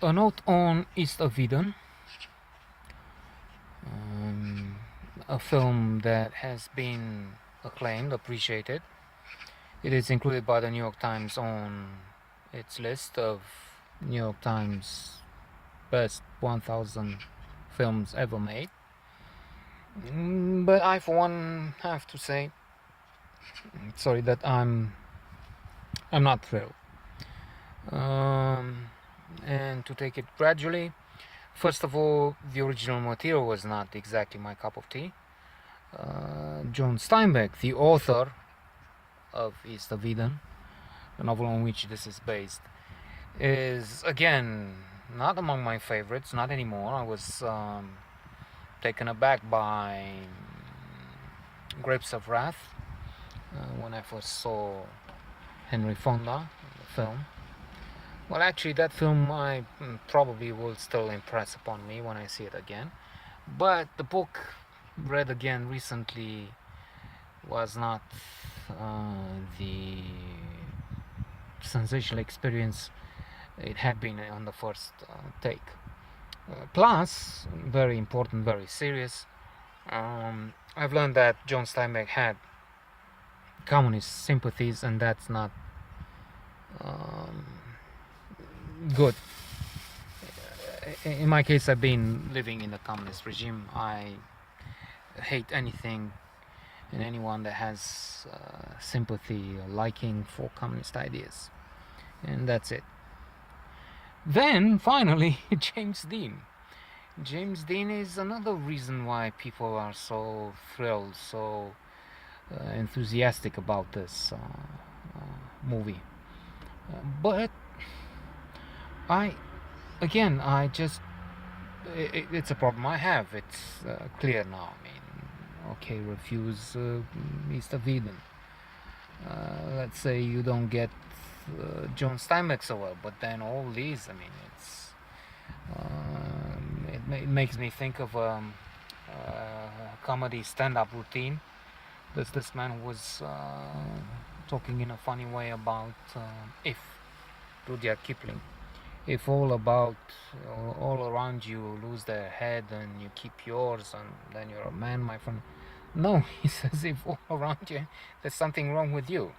A note on East of Eden, um, a film that has been acclaimed, appreciated. It is included by the New York Times on its list of New York Times best 1000 films ever made. But I, for one, have to say, sorry, that I'm not thrilled. Um, and to take it gradually, first of all, the original material was not exactly my cup of tea. John Steinbeck, the author of East of Eden, the novel on which this is based, is again not among my favorites, not anymore. I was taken aback by Grapes of Wrath when I first saw Henry Fonda, the film. Well, actually, that film I probably will still impress upon me when I see it again. But the book, read again recently, was not the sensational experience it had been on the first take. Plus, very important, very serious, I've learned that John Steinbeck had communist sympathies, and that's not um, good. In my case, I've been living in a communist regime. I hate anything and anyone that has sympathy or liking for communist ideas, and that's it. Then finally, James Dean. James Dean is another reason why people are so thrilled, so enthusiastic about this movie. But I, again, I just, it's a problem I have. It's clear now. I mean, okay, refuse East of Eden. Let's say you don't get John Steinbeck so well, but then all these, I mean, it's it makes me think of a comedy stand-up routine. There's this man who was talking in a funny way about if Rudyard Kipling, if all around you lose their head and you keep yours, and then you're a man, my friend. No, he says, if all around you, there's something wrong with you.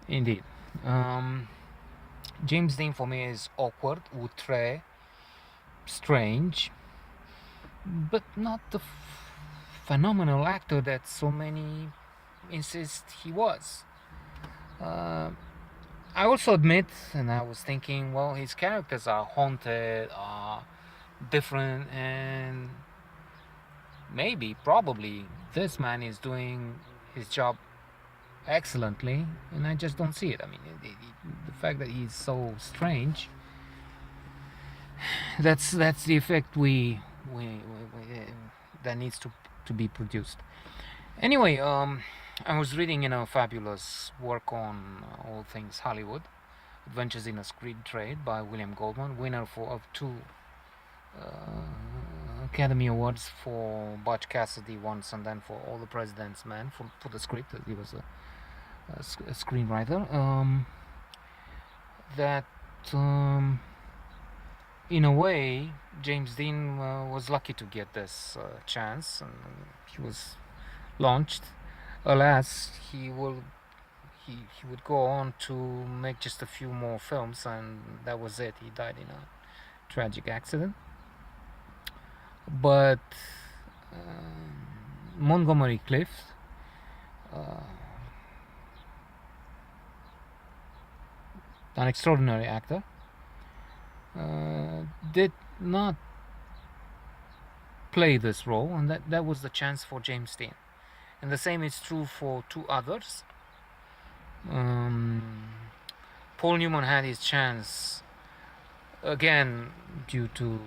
Indeed. James Dean for me is awkward, outre, strange, but not the phenomenal actor that so many insist he was. I also admit, and I was thinking, well, his characters are haunted, are different, and maybe, probably, this man is doing his job excellently, and I just don't see it. I mean, the fact that he's so strange, that's the effect we that needs to be produced. Anyway, I was reading in a fabulous work on all things Hollywood, Adventures in a Screen Trade by William Goldman, winner of two Academy Awards, for Butch Cassidy once, and then for All the President's Men for the script. He was a screenwriter. That in a way, James Dean was lucky to get this chance, and he was launched. Alas, he would go on to make just a few more films, and that was it. He died in a tragic accident. But Montgomery Clift, an extraordinary actor, did not play this role, and that was the chance for James Dean. And the same is true for two others. Paul Newman had his chance again due to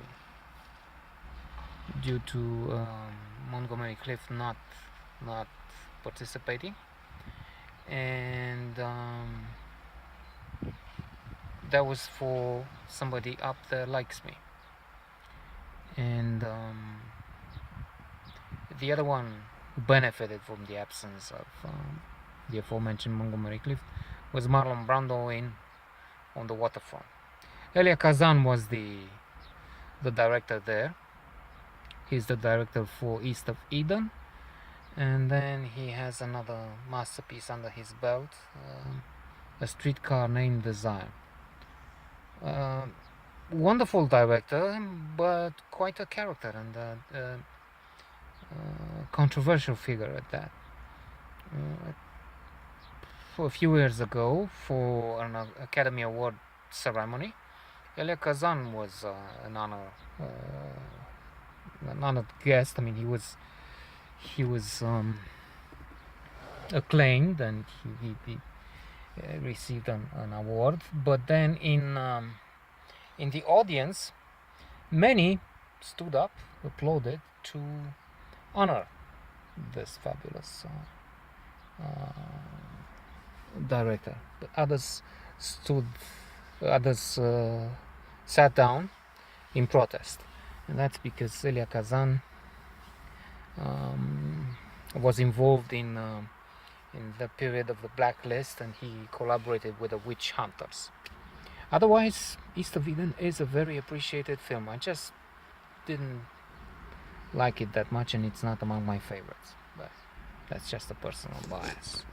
Montgomery Clift not participating, and that was for Somebody Up There Likes Me. And the other one who benefited from the absence of the aforementioned Montgomery Clift was Marlon Brando in On the Waterfront. Elia Kazan was the director there. He's the director for East of Eden, and then he has another masterpiece under his belt, A Streetcar Named Desire. Wonderful director, but quite a character, and a controversial figure at that. For a few years ago, for an Academy Award ceremony, Elia Kazan was an honored guest. I mean, he was acclaimed, and he received an award. But then in the audience, many stood up, applauded to honor this fabulous director. But others sat down in protest, and that's because Elia Kazan was involved in the period of the blacklist, and he collaborated with the witch hunters. Otherwise, East of Eden is a very appreciated film. I just didn't like it that much, and it's not among my favorites, but that's just a personal bias.